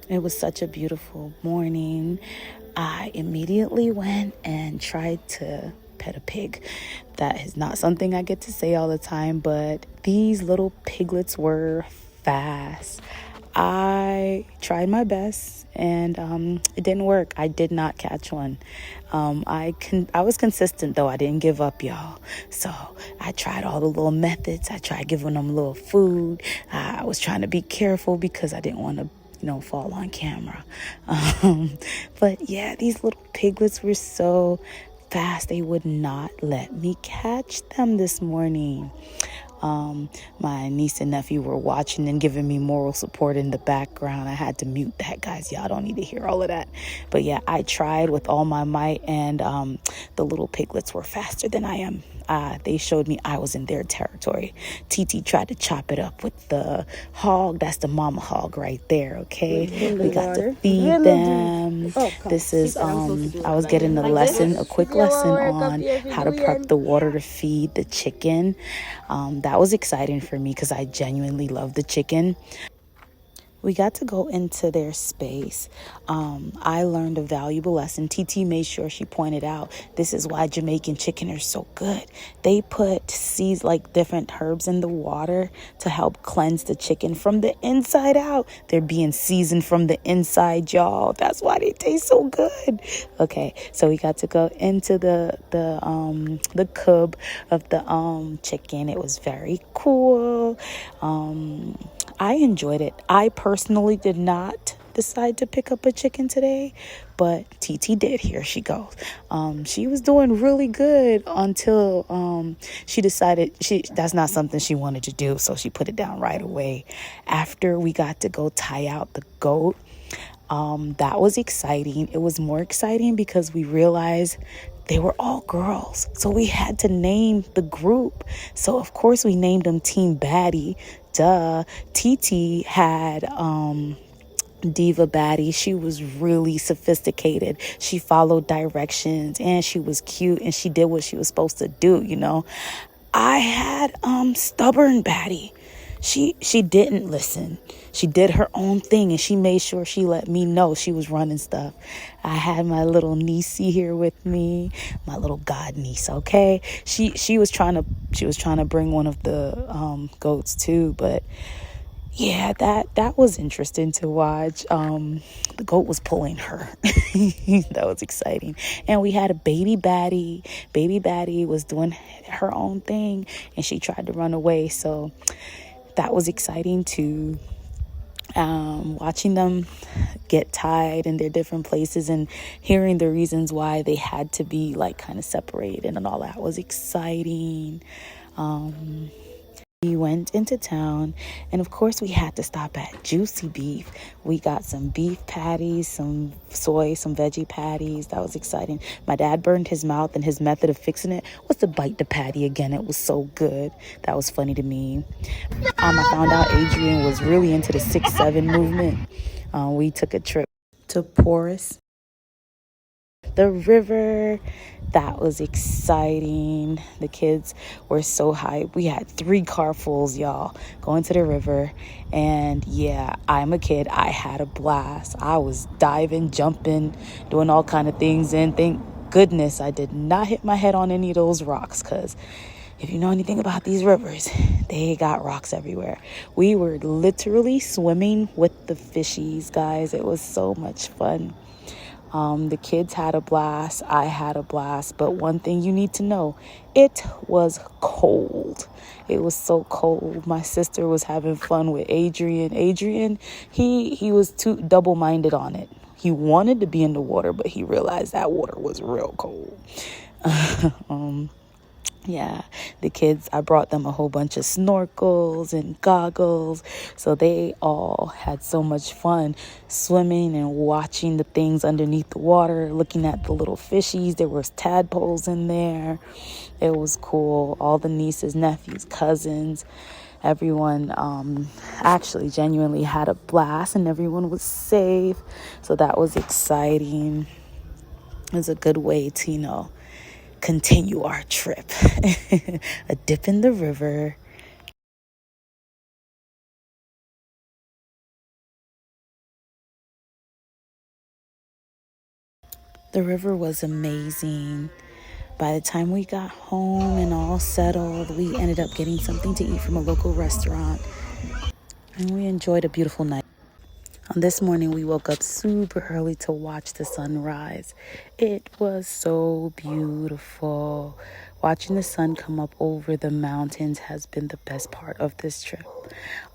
It was such a beautiful morning. I immediately went and tried to pet a pig. That is not something I get to say all the time, but these little piglets were fast. I tried my best and it didn't work. I did not catch one. I was consistent though. I didn't give up, y'all. So I tried all the little methods. I tried giving them a little food. I was trying to be careful because I didn't want to fall on camera. But yeah, these little piglets were so fast. They would not let me catch them this morning. My niece and nephew were watching and giving me moral support in the background. I had to mute that, guys. Y'all don't need to hear all of that. But yeah, I tried with all my might, and the little piglets were faster than I am. They showed me I was in their territory. TT tried to chop it up with the hog. That's the mama hog right there, okay? We got to feed them. This is, I was getting a quick lesson on how to prep the water to feed the chicken. That was exciting for me because I genuinely love the chicken. We got to go into their space. I learned a valuable lesson. TT made sure she pointed out this is why Jamaican chicken are so good. They put seeds like different herbs in the water to help cleanse the chicken from the inside out. They're being seasoned from the inside, y'all. That's why they taste so good. Okay, so we got to go into the cub of the chicken. It was very cool. I enjoyed it. I personally did not decide to pick up a chicken today, but TT did. Here she goes. She was doing really good until she decided that's not something she wanted to do, so she put it down right away. After we got to go tie out the goat, that was exciting. It was more exciting because we realized they were all girls. So we had to name the group. So of course we named them Team Baddie. Duh. TT had Diva Baddie. She was really sophisticated. She followed directions and she was cute and she did what she was supposed to do. I had Stubborn Baddie. She didn't listen. She did her own thing and she made sure she let me know she was running stuff. I had my little niecey here with me, my little god niece, okay? She was trying to bring one of the goats too, but yeah, that was interesting to watch. The goat was pulling her. That was exciting. And we had a baby baddie. Baby baddie was doing her own thing and she tried to run away. So that was exciting too. Watching them get tied in their different places and hearing the reasons why they had to be like kind of separated and all that was exciting. We went into town and of course we had to stop at Juicy Beef. We got some beef patties, some soy, some veggie patties. That was exciting. My dad burned his mouth and his method of fixing it was to bite the patty again. It was so good. That was funny to me. I found out Adrian was really into the 6-7 movement. We took a trip to Porus, the river. That was exciting. The kids were so hyped. We had 3 carfuls, y'all, going to the river. And yeah, I'm a kid. I had a blast. I was diving, jumping, doing all kind of things. And thank goodness I did not hit my head on any of those rocks, because if you know anything about these rivers, they got rocks everywhere. We were literally swimming with the fishies, guys. It was so much fun. The kids had a blast. I had a blast. But one thing you need to know, it was cold. It was so cold. My sister was having fun with Adrian. He was too double-minded on it. He wanted to be in the water, but he realized that water was real cold. Yeah, the kids, I brought them a whole bunch of snorkels and goggles. So they all had so much fun swimming and watching the things underneath the water, looking at the little fishies. There was tadpoles in there. It was cool. All the nieces, nephews, cousins, everyone actually genuinely had a blast and everyone was safe. So that was exciting. It was a good way to, continue our trip. A dip in the river, The river was amazing. By the time we got home and all settled, we ended up getting something to eat from a local restaurant, and we enjoyed a beautiful night. On this morning, we woke up super early to watch the sunrise. It was so beautiful. Watching the sun come up over the mountains has been the best part of this trip.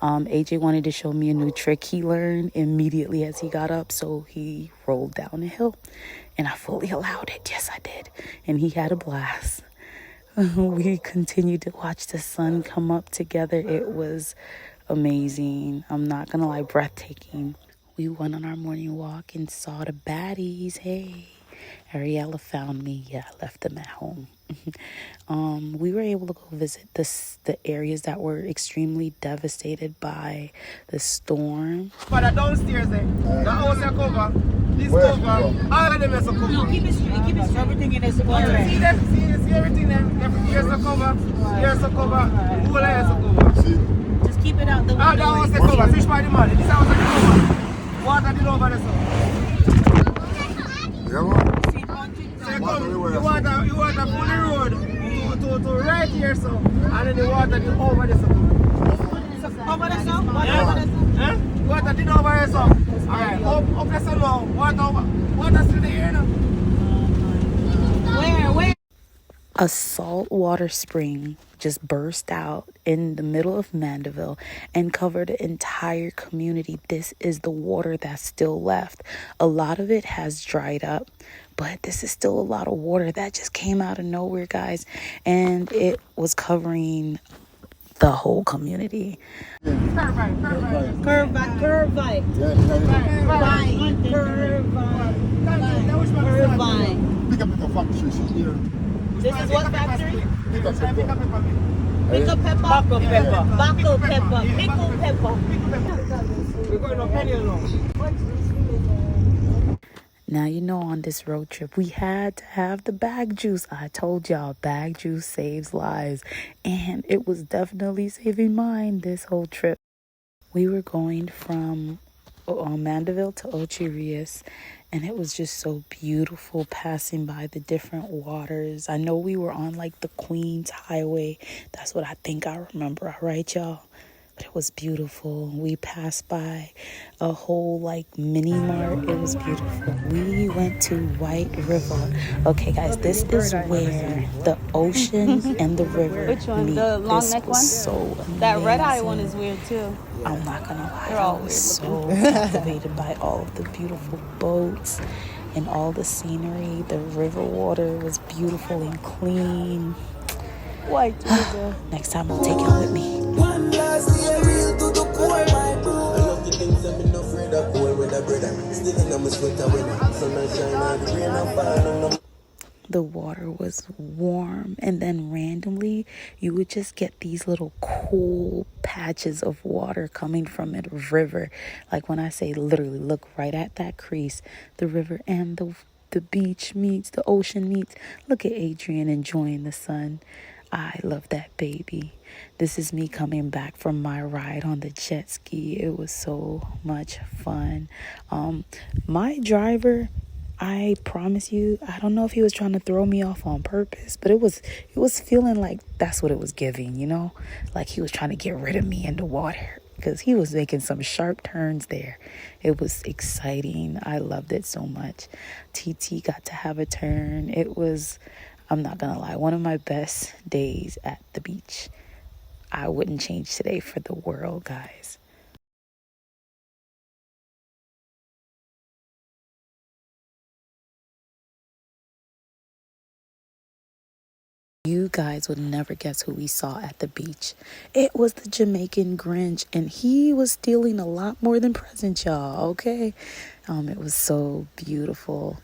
AJ wanted to show me a new trick he learned immediately as he got up, so he rolled down a hill, and I fully allowed it. Yes, I did. And he had a blast. We continued to watch the sun come up together. It was amazing. I'm not gonna lie, breathtaking. We went on our morning walk and saw the baddies. Hey, Ariella found me. Yeah, I left them at home. We were able to go visit the areas that were extremely devastated by the storm. For the downstairs there, the house is cover, this cover, all of them is cover. No, keep it straight, keep it straight. Everything in this water. See them, see everything there. Here's the cover, here's the cover, who is the cover? Just keep it out the window. Ah, that house is cover, fish by the money. This house is cover. Water did over there, so. Yeah, man. You want to pull the road to right here, so, and then the water did over there, so. Over the sun? Huh? Water did over there, so. Alright, up there, so now. Water still there now. Where? A saltwater spring just burst out in the middle of Mandeville and covered the entire community. This is the water that's still left. A lot of it has dried up, but this is still a lot of water that just came out of nowhere, guys, and it was covering the whole community. Curve back. Pick up the factory here. This is what factory? Pick up the Pickled pepper. Buckle pepper. Pickled pepper. We're going to Penny alone. Now, you know, on this road trip, we had to have the bag juice. I told y'all, bag juice saves lives. And it was definitely saving mine this whole trip. We were going from Mandeville to Ocho Rios, and it was just so beautiful passing by the different waters. I know we were on like the Queens Highway. That's what I think I remember. All right, y'all. But it was beautiful. We passed by a whole like mini mart. It was beautiful. We went to White River. Okay, guys, this is where the ocean and the river Which one? meet. The long This neck was one? so amazing. That red eye one is weird too. I'm not gonna lie, They're all I was weird so captivated by all of the beautiful boats and all the scenery. The river water was beautiful and clean. White river. Next time I'll take y'all with me. The water was warm, and then randomly you would just get these little cool patches of water coming from a river. Like when I say literally, look right at that crease, the river and the beach meets, the ocean meets. Look at Adrian enjoying the sun. I love that baby. This is me coming back from my ride on the jet ski. It was so much fun. My driver, I promise you, I don't know if he was trying to throw me off on purpose, but it was feeling like that's what it was giving, you know? Like he was trying to get rid of me in the water because he was making some sharp turns there. It was exciting. I loved it so much. TT got to have a turn. It was, I'm not gonna lie, one of my best days at the beach. I wouldn't change today for the world, guys. You guys would never guess who we saw at the beach. It was the Jamaican Grinch, and he was stealing a lot more than presents, y'all, okay? It was so beautiful.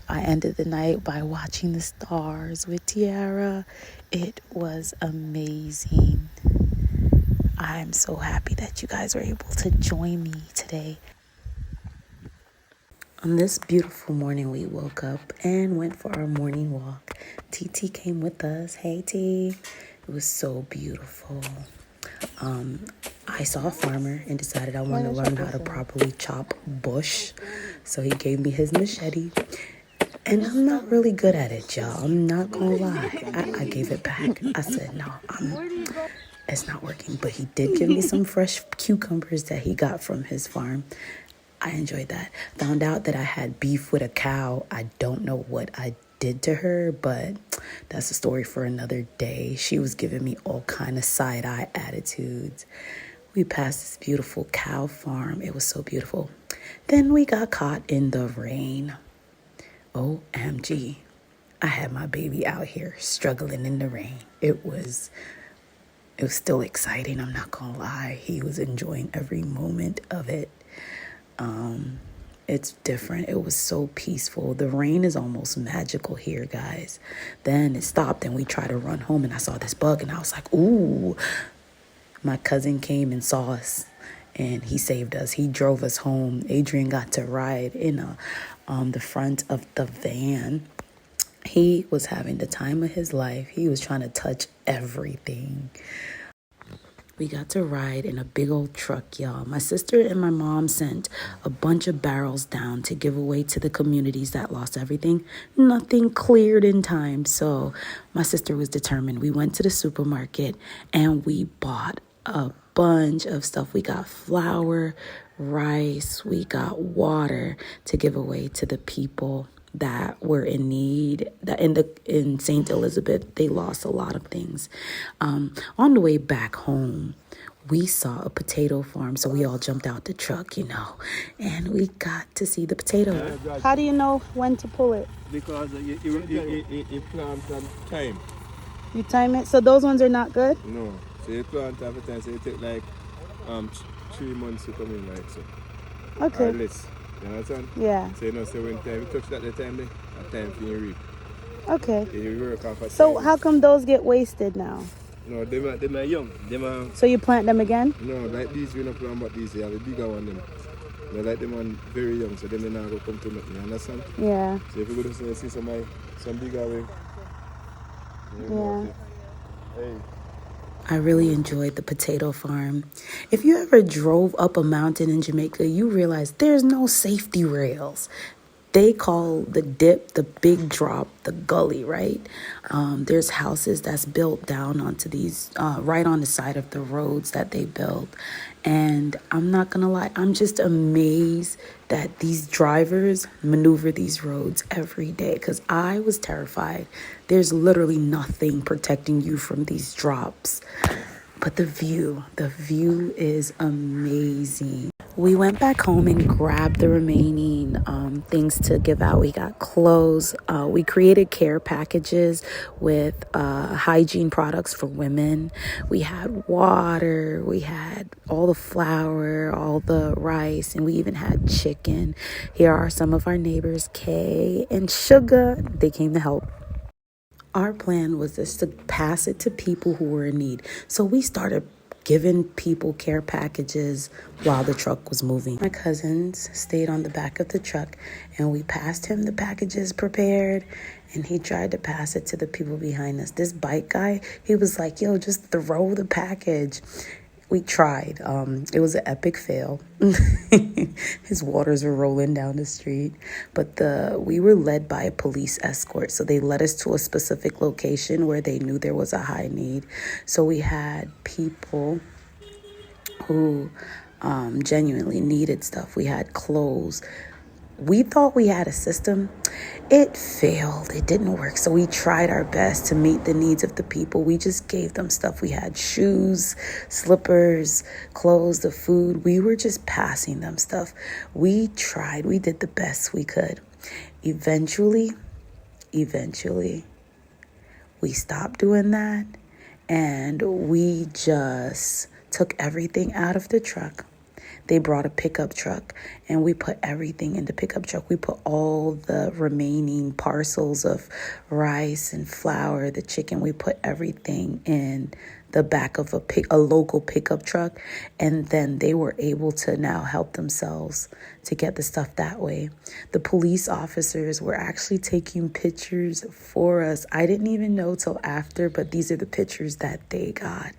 I ended the night by watching the stars with Tiara. It was amazing. I'm so happy that you guys were able to join me today. On this beautiful morning, we woke up and went for our morning walk. TT came with us. Hey, T. It was so beautiful. I saw a farmer and decided I wanted to learn how to properly chop bush. So he gave me his machete. And I'm not really good at it, y'all. I'm not gonna lie. I gave it back. I said, no, it's not working. But he did give me some fresh cucumbers that he got from his farm. I enjoyed that. Found out that I had beef with a cow. I don't know what I did to her, but that's a story for another day. She was giving me all kind of side-eye attitudes. We passed this beautiful cow farm. It was so beautiful. Then we got caught in the rain. OMG. I had my baby out here struggling in the rain. It was still exciting, I'm not gonna lie. He was enjoying every moment of it. It's different. It was so peaceful. The rain is almost magical here, guys. Then it stopped and we tried to run home and I saw this bug and I was like, ooh. My cousin came and saw us and he saved us. He drove us home. Adrian got to ride in the front of the van. He was having the time of his life. He was trying to touch everything. We got to ride in a big old truck, y'all. My sister and my mom sent a bunch of barrels down to give away to the communities that lost everything. Nothing cleared in time, so my sister was determined. We went to the supermarket and we bought a bunch of stuff. We got flour, rice, we got water to give away to the people that were in need. That in St. Elizabeth, they lost a lot of things. On the way back home, we saw a potato farm, so we all jumped out the truck, and we got to see the potato. How do you know when to pull it? Because you plant on time. You time it? So those ones are not good? No. So you plant every time, so it take like 3 months to come in, like so. Okay. Or less. You understand? Yeah. So so when time you touch that the time that time for you reap. Okay. You work off So how come those get wasted now? No, they are young. So you plant them again? No, like these we don't plant but these, you have a bigger one them. They like them on very young, so then they now go come to nothing, you understand? Yeah. So if you go to see some bigger way. Yeah. Hey. I really enjoyed the potato farm. If you ever drove up a mountain in Jamaica, you realize there's no safety rails. They call the dip, the big drop, the gully, right? There's houses that's built down onto these, right on the side of the roads that they built. And I'm not gonna lie, I'm just amazed that these drivers maneuver these roads every day because I was terrified. There's literally nothing protecting you from these drops. But the view is amazing. We went back home and grabbed the remaining things to give out. We got clothes. We created care packages with hygiene products for women. We had water. We had all the flour, all the rice, and we even had chicken. Here are some of our neighbors, Kay and Sugar. They came to help. Our plan was just to pass it to people who were in need. So we started giving people care packages while the truck was moving. My cousins stayed on the back of the truck and we passed him the packages prepared and he tried to pass it to the people behind us. This bike guy, he was like, yo, just throw the package. We tried. It was an epic fail. His waters were rolling down the street. But we were led by a police escort. So they led us to a specific location where they knew there was a high need. So we had people who genuinely needed stuff. We had clothes. We thought we had a system. It failed. It didn't work. So we tried our best to meet the needs of the people. We just gave them stuff. We had shoes, slippers, clothes, the food. We were just passing them stuff. We tried. We did the best we could. Eventually, we stopped doing that. And we just took everything out of the truck. They brought a pickup truck and we put everything in the pickup truck. We put all the remaining parcels of rice and flour, the chicken. We put everything in the back of a local pickup truck. And then they were able to now help themselves to get the stuff that way. The police officers were actually taking pictures for us. I didn't even know till after, but these are the pictures that they got.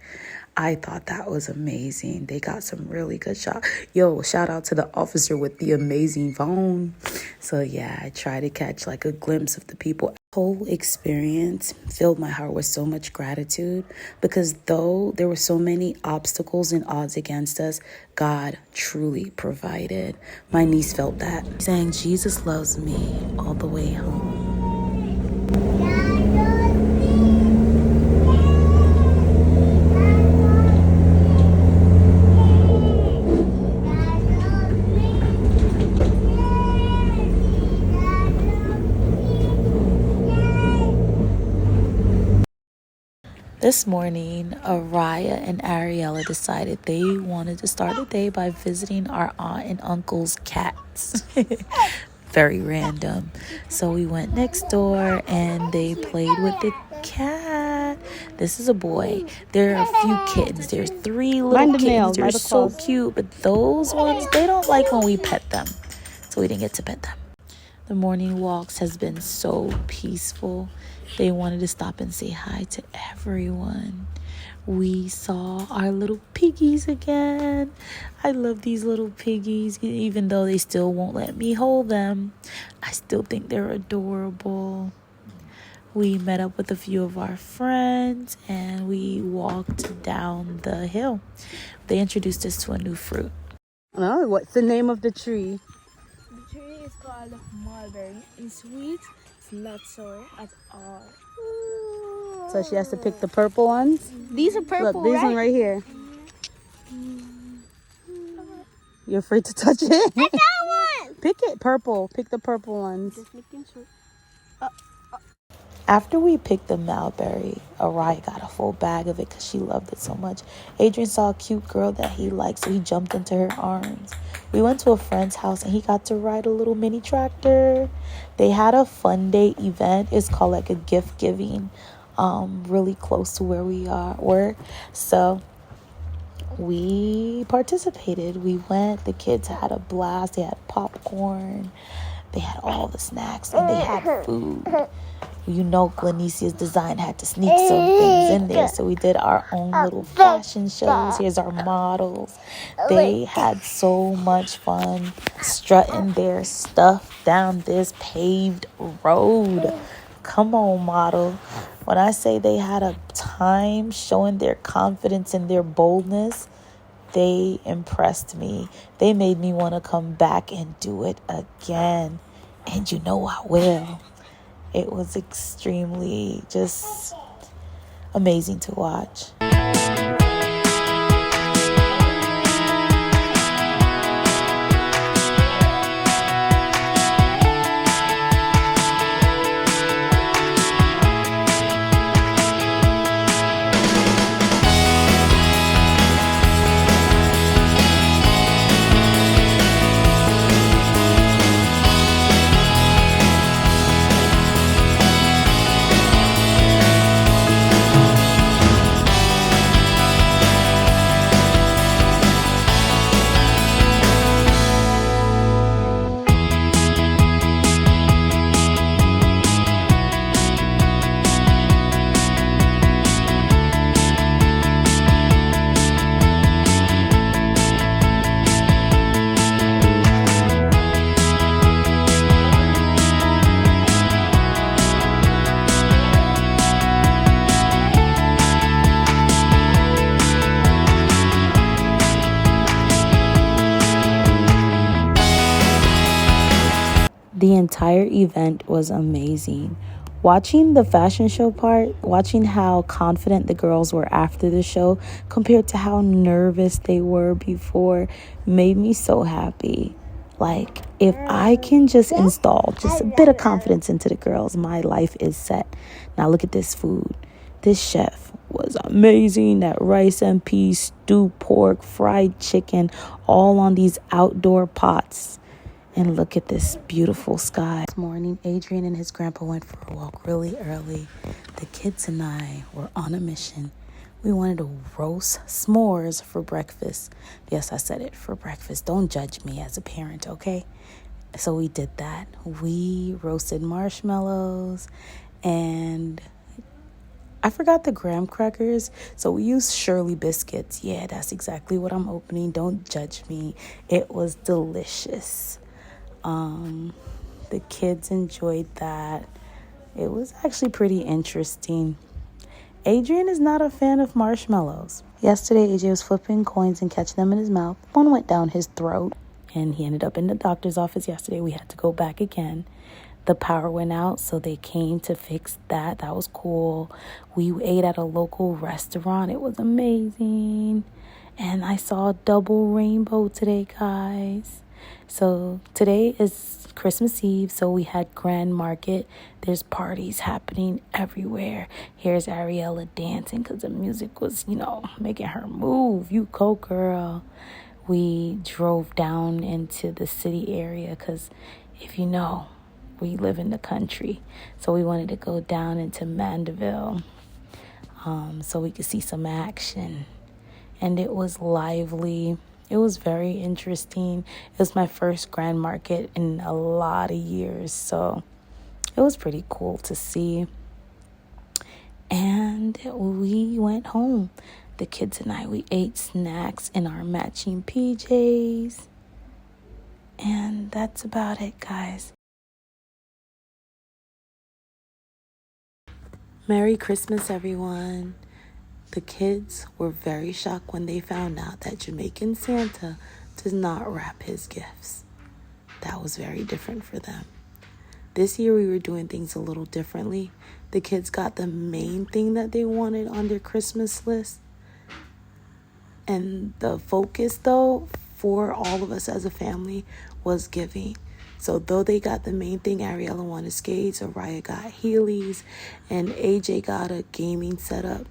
I thought that was amazing. They got some really good shots. Yo, shout out to the officer with the amazing phone. So yeah, I try to catch like a glimpse of the people. Whole experience filled my heart with so much gratitude because though there were so many obstacles and odds against us, God truly provided. My niece felt that. Saying Jesus loves me all the way home. This morning, Araya and Ariella decided they wanted to start the day by visiting our aunt and uncle's cats. Very random. So we went next door and they played with the cat. This is a boy. There are a few kittens. There's 3 little kittens. They're so cute, but those ones, they don't like when we pet them. So we didn't get to pet them. The morning walks has been so peaceful. They wanted to stop and say hi to everyone. We saw our little piggies again. I love these little piggies, even though they still won't let me hold them. I still think they're adorable. We met up with a few of our friends and we walked down the hill. They introduced us to a new fruit. Oh, what's the name of the tree? The tree is called mulberry. It's sweet, it's not sour at all. So she has to pick the purple ones. These are purple, Look, this one right here. You're afraid to touch it? I got one! Pick it, purple. Pick the purple ones. Just making sure. After we picked the mulberry, Araya got a full bag of it because she loved it so much. Adrian saw a cute girl that he liked, so he jumped into her arms. We went to a friend's house and he got to ride a little mini tractor. They had a fun day event. It's called like a gift giving, really close to where we were. So we participated. We went. The kids had a blast. They had popcorn. They had all the snacks and they had food. You know, Glenicia's design had to sneak some things in there. So we did our own little fashion shows. Here's our models. They had so much fun strutting their stuff down this paved road. Come on, model. When I say they had a time showing their confidence and their boldness, they impressed me. They made me want to come back and do it again. And you know I will. It was extremely just amazing to watch. The entire event was amazing. Watching the fashion show part, watching how confident the girls were after the show compared to how nervous they were before made me so happy. Like, if I can just install just a bit of confidence into the girls, my life is set. Now look at this food. This chef was amazing. That rice and peas, stewed pork, fried chicken, all on these outdoor pots. And look at this beautiful sky. This morning, Adrian and his grandpa went for a walk really early. The kids and I were on a mission. We wanted to roast s'mores for breakfast. Yes, I said it, for breakfast. Don't judge me as a parent, okay? So we did that. We roasted marshmallows and I forgot the graham crackers, so we used Shirley biscuits. Yeah, that's exactly what I'm opening. Don't judge me. It was delicious. The kids enjoyed that. It was actually pretty interesting. Adrian is not a fan of marshmallows. Yesterday, AJ was flipping coins and catching them in his mouth. One went down his throat, and he ended up in the doctor's office yesterday. We had to go back again. The power went out, so they came to fix that. That was cool. We ate at a local restaurant. It was amazing. And I saw a double rainbow today, guys. So today is Christmas Eve, so we had Grand Market. There's parties happening everywhere. Here's Ariella dancing because the music was, making her move. You go, girl. We drove down into the city area because if you know, we live in the country. So we wanted to go down into Mandeville so we could see some action. And it was lively. It was very interesting. It was my first Grand Market in a lot of years, so it was pretty cool to see. And we went home. The kids and I, we ate snacks in our matching PJs. And that's about it, guys. Merry Christmas, everyone. The kids were very shocked when they found out that Jamaican Santa does not wrap his gifts. That was very different for them. This year we were doing things a little differently. The kids got the main thing that they wanted on their Christmas list. And the focus, though, for all of us as a family was giving. So though they got the main thing, Ariella wanted skates, Araya got Heelys, and AJ got a gaming setup.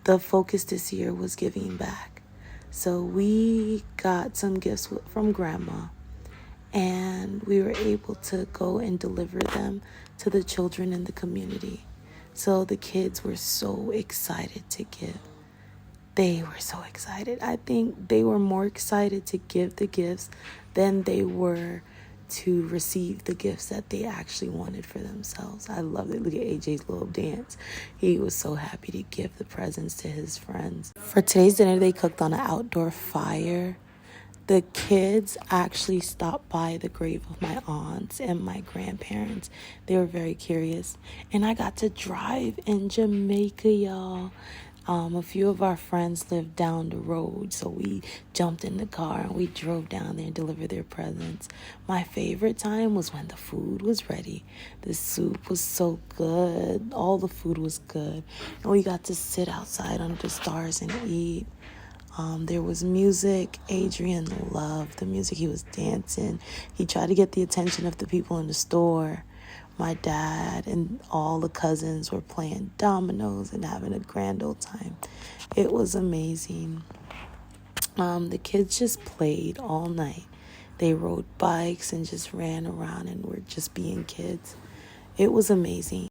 The focus this year was giving back. So we got some gifts from Grandma, and we were able to go and deliver them to the children in the community. So the kids were so excited to give. They were so excited. I think they were more excited to give the gifts than they were to receive the gifts that they actually wanted for themselves. I love it. Look at AJ's little dance. He was so happy to give the presents to his friends. For today's dinner, they cooked on an outdoor fire. The kids actually stopped by the grave of my aunts and my grandparents. They were very curious. And I got to drive in Jamaica, y'all. A few of our friends lived down the road, so we jumped in the car and we drove down there and delivered their presents. My favorite time was when the food was ready. The soup was so good. All the food was good. And we got to sit outside under the stars and eat. There was music. Adrian loved the music. He was dancing. He tried to get the attention of the people in the store. My dad and all the cousins were playing dominoes and having a grand old time. It was amazing. The kids just played all night. They rode bikes and just ran around and were just being kids. It was amazing.